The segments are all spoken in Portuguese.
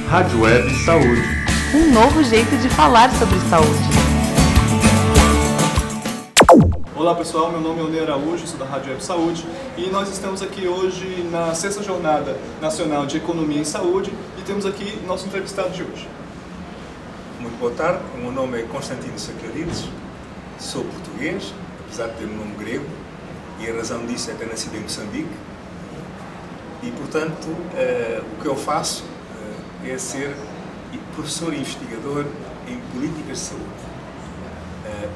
Rádio Web Saúde. Um novo jeito de falar sobre saúde. Olá pessoal, meu nome é Onei Araújo, sou da Rádio Web Saúde e nós estamos aqui hoje na 6ª Jornada Nacional de Economia em Saúde e temos aqui nosso entrevistado de hoje. Muito boa tarde, o meu nome é Constantino Saclarides, sou português, apesar de ter um nome grego, e a razão disso é ter nascido em Moçambique e, portanto, o que eu faço é ser professor e investigador em políticas de saúde.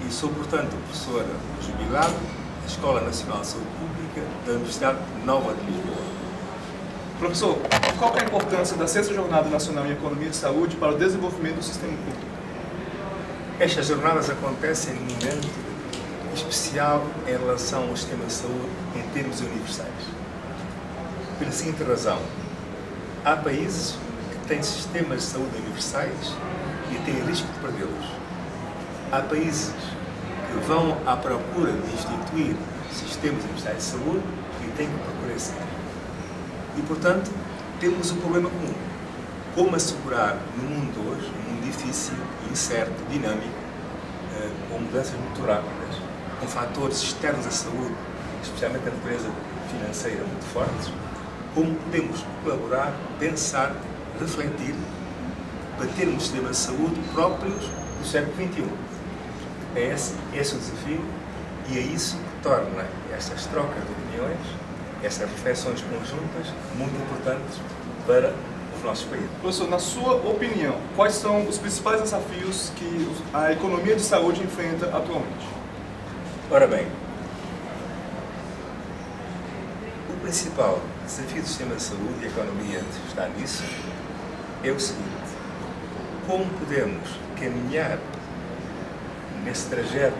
E sou, portanto, professor jubilado da Escola Nacional de Saúde Pública da Universidade Nova de Lisboa. Professor, qual é a importância da 6ª Jornada Nacional em Economia e Saúde para o desenvolvimento do sistema público? Estas jornadas acontecem num momento especial em relação ao sistema de saúde em termos universais. Pela seguinte razão, há países que têm sistemas de saúde universais e têm risco de perdê-los. Há países que vão à procura de instituir sistemas universais de saúde e têm que procurar esse. E, portanto, temos um problema comum. Como assegurar no mundo hoje, um mundo difícil, incerto, dinâmico, com mudanças muito rápidas, com fatores externos à saúde, especialmente a natureza financeira, muito fortes, como podemos colaborar, pensar, refletir, para termos sistemas de saúde próprios do século XXI. É esse o desafio e é isso que torna estas trocas de opiniões, estas reflexões conjuntas, muito importantes para os nossos países. Professor, na sua opinião, quais são os principais desafios que a economia de saúde enfrenta atualmente? Ora bem, o principal desafio do sistema de saúde e a economia está nisso é o seguinte: como podemos caminhar nesse trajeto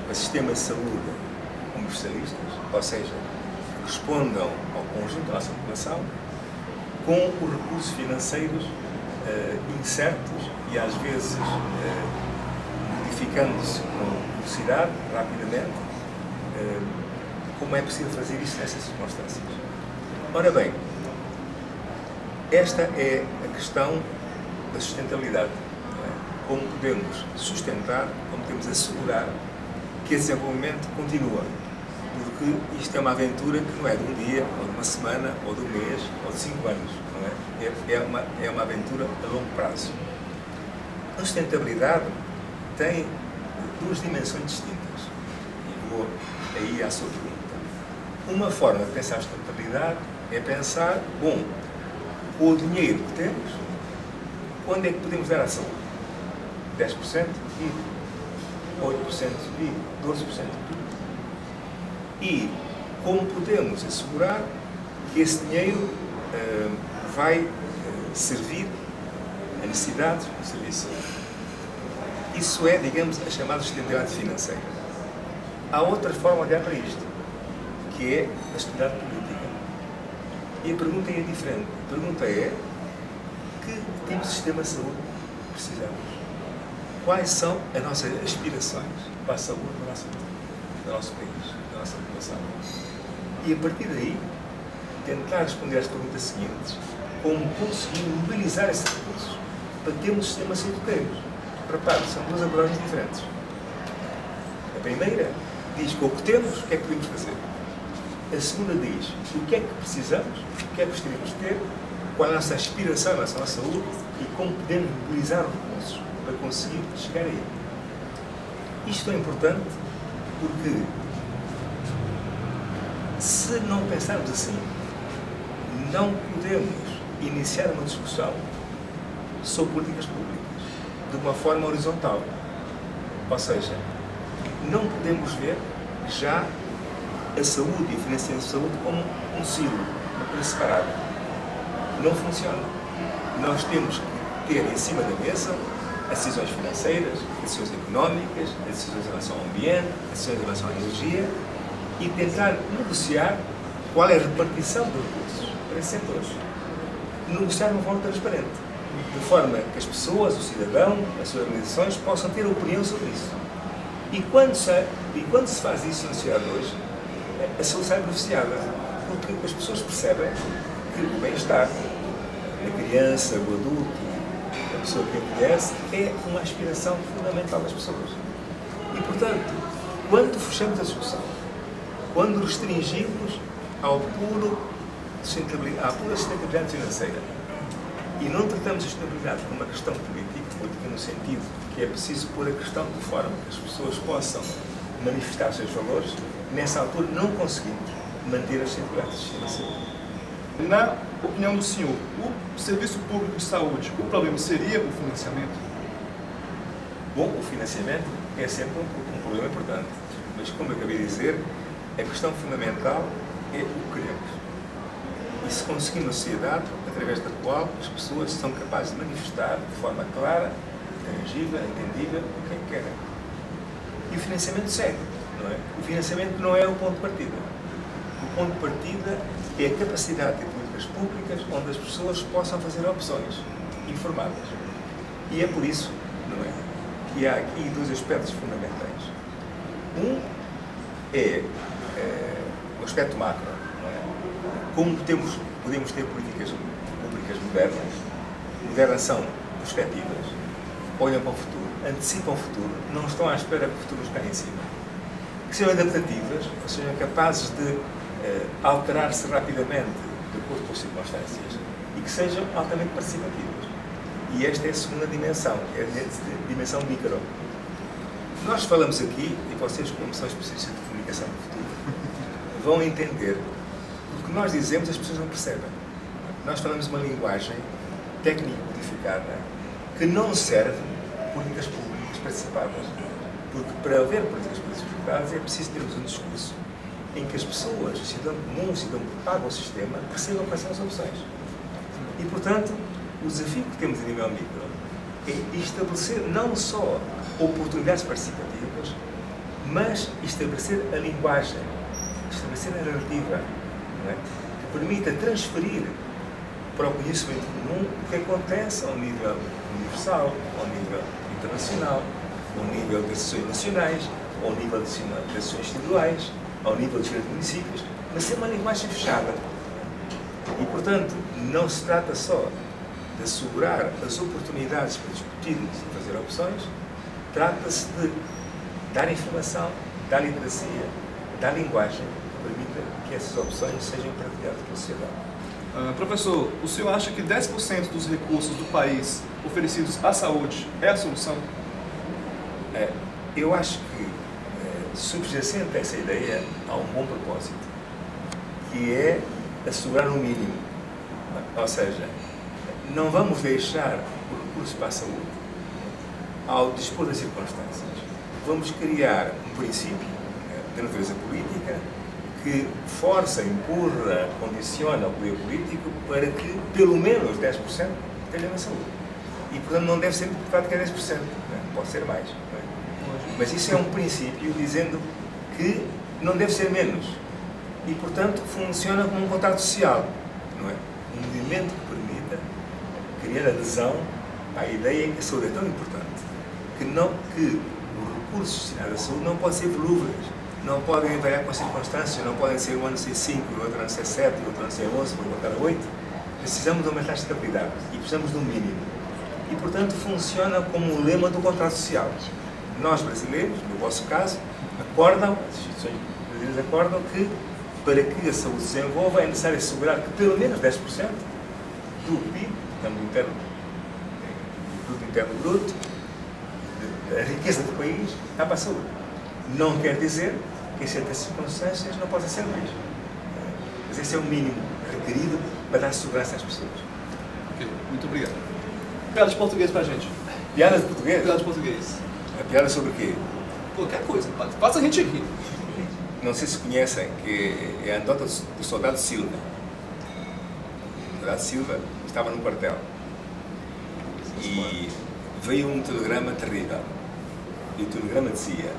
para sistemas de saúde universalistas, ou seja, que respondam ao conjunto da nossa população, com os recursos financeiros incertos e às vezes modificando-se com velocidade, rapidamente, como é possível fazer isso nessas circunstâncias? Ora bem, esta é a questão da sustentabilidade. Como podemos sustentar, como podemos assegurar que esse desenvolvimento continua. Porque isto é uma aventura que não é de um dia, ou de uma semana, ou de um mês, ou de 5 anos. Não é? É uma aventura a longo prazo. A sustentabilidade tem duas dimensões distintas. E vou aí à sua pergunta. Uma forma de pensar a sustentabilidade é pensar, bom, com o dinheiro que temos, quando é que podemos dar à saúde? 10% e 8% e 12% e como podemos assegurar que esse dinheiro vai servir a necessidades do serviço de saúde. Isso é, digamos, a chamada sustentabilidade financeira. Há outra forma de olhar para isto, que é a sustentabilidade política. E a pergunta é diferente. A pergunta é: que tipo de sistema de saúde precisamos? Quais são as nossas aspirações para a saúde do nosso país, da nossa população? E a partir daí, tentar responder às perguntas seguintes: como conseguir mobilizar esses recursos para termos um sistema de saúde que queremos? Repare, são duas abordagens diferentes. A primeira diz com o que temos, o que é que podemos fazer. A segunda diz o que é que precisamos, o que é que gostaríamos de ter, qual é a nossa aspiração em relação à saúde e como podemos mobilizar os recursos para conseguir chegar aí. Isto é importante porque, se não pensarmos assim, não podemos iniciar uma discussão sobre políticas públicas de uma forma horizontal. Ou seja, não podemos ver já a saúde e o financiamento de saúde como um silo, uma coisa separada. Não funciona. Nós temos que ter em cima da mesa as decisões financeiras, as decisões económicas, as decisões em relação ao ambiente, as decisões em relação à energia e tentar negociar qual é a repartição de recursos para esses setores. Negociar de uma forma transparente, de forma que as pessoas, o cidadão, as suas organizações possam ter opinião sobre isso. E quando se faz isso na sociedade hoje, a saúde sai beneficiada, porque as pessoas percebem que o bem-estar a criança, o adulto, a pessoa que envelhece, é uma aspiração fundamental das pessoas. E, portanto, quando fechamos a discussão, quando restringimos à pura sustentabilidade financeira e não tratamos a sustentabilidade como uma questão política no sentido que é preciso pôr a questão de forma que as pessoas possam manifestar os seus valores, nessa altura não conseguimos manter a sustentabilidade financeira. Na opinião do senhor, o serviço público de saúde, o problema seria o financiamento? Bom, o financiamento é sempre um problema importante, mas como eu acabei de dizer, a questão fundamental é o que queremos. E se conseguimos uma sociedade através da qual as pessoas são capazes de manifestar de forma clara, tangível, entendível o que é que querem. E o financiamento segue, não é? O financiamento não é o ponto de partida. O ponto de partida é a capacidade de políticas públicas onde as pessoas possam fazer opções informadas. E é por isso, não é, que há aqui dois aspectos fundamentais. Um é o aspecto macro, não é? Como podemos ter políticas públicas modernas são perspectivas, olham para o futuro, antecipam o futuro, não estão à espera que o futuro nos caia em cima. Que sejam adaptativas, ou sejam capazes de alterar-se rapidamente de acordo com as circunstâncias e que sejam altamente participativas. E esta é a segunda dimensão, é a dimensão micro. Nós falamos aqui, e vocês, como são especialistas de comunicação do futuro, vão entender o que nós dizemos, as pessoas não percebem. Nós falamos uma linguagem técnico-codificada que não serve políticas públicas participadas. Porque para haver políticas participadas é preciso termos um discurso em que as pessoas, o cidadão comum, o cidadão que paga o sistema, percebam quais são as opções. E, portanto, o desafio que temos a nível micro é estabelecer não só oportunidades participativas, mas estabelecer a linguagem, estabelecer a narrativa, não é? Que permita transferir para o conhecimento comum o que acontece ao nível universal, ao nível internacional, ao nível das decisões nacionais, ao nível das decisões individuais, ao nível dos grandes municípios, mas é uma linguagem fechada. E, portanto, não se trata só de assegurar as oportunidades para discutirmos e fazer opções, trata-se de dar informação, dar literacia, dar linguagem que permita que essas opções sejam partilhadas pela sociedade. Professor, o senhor acha que 10% dos recursos do país oferecidos à saúde é a solução? Eu acho que, subjacente a essa ideia, há um bom propósito, que é assegurar o mínimo. Ou seja, não vamos deixar o recurso para a saúde ao dispor das circunstâncias. Vamos criar um princípio de natureza política que força, empurra, condiciona o poder político para que pelo menos 10% tenha na saúde. E, portanto, não deve ser praticamente 10%, pode ser mais. Mas isso é um princípio dizendo que não deve ser menos. E, portanto, funciona como um contrato social, não é? Um movimento que permita criar adesão à ideia que a saúde é tão importante que os recursos destinados à saúde não podem ser volúveis, não podem variar com as circunstâncias, não podem ser um ano ser 5, o outro ano ser 7, o outro ano ser 11, para voltar a 8. Precisamos de aumentar a estabilidade e precisamos de um mínimo. E, portanto, funciona como um lema do contrato social. Nós, brasileiros, no vosso caso, as instituições brasileiras acordam que, para que a saúde se desenvolva, é necessário assegurar que pelo menos 10% do PIB, do produto interno bruto, da riqueza do país, está para a saúde. Não quer dizer que, em certas circunstâncias, não possa ser mais. Mas esse é o mínimo requerido para dar segurança às pessoas. Ok, muito obrigado. Piada de português para a gente. Piada de português? Piada de português. A piada sobre o quê? Qualquer coisa, faça a gente rir. Não sei se conhecem, que é a anedota do soldado Silva. O soldado Silva estava no quartel e veio um telegrama terrível. E o telegrama dizia: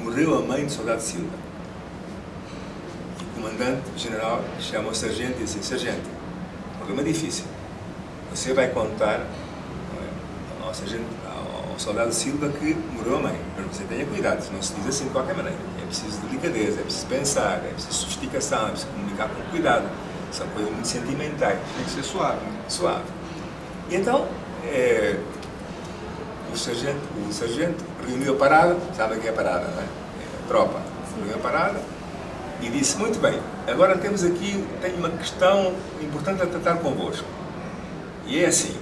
morreu a mãe do soldado Silva. E o comandante general chama o sargento e disse: sargento, problema difícil. Você vai contar ao sargento, ao soldado Silva, que morreu a mãe. Mas você tenha cuidado, não se diz assim de qualquer maneira. É preciso delicadeza, é preciso pensar, é preciso sofisticação, é preciso comunicar com cuidado. São coisas muito sentimentais. Tem que ser suave. Suave. E então, o sargento reuniu a parada, sabe o que é a parada, não é? A tropa. Reuniu a parada e disse, muito bem, agora tenho uma questão importante a tratar convosco. E é assim,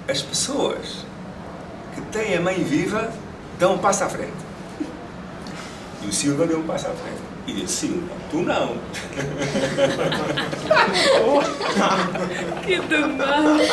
as pessoas que têm a mãe viva dão um passo à frente. E o Silva deu um passo à frente. E disse, Silva, tu não. Que demais!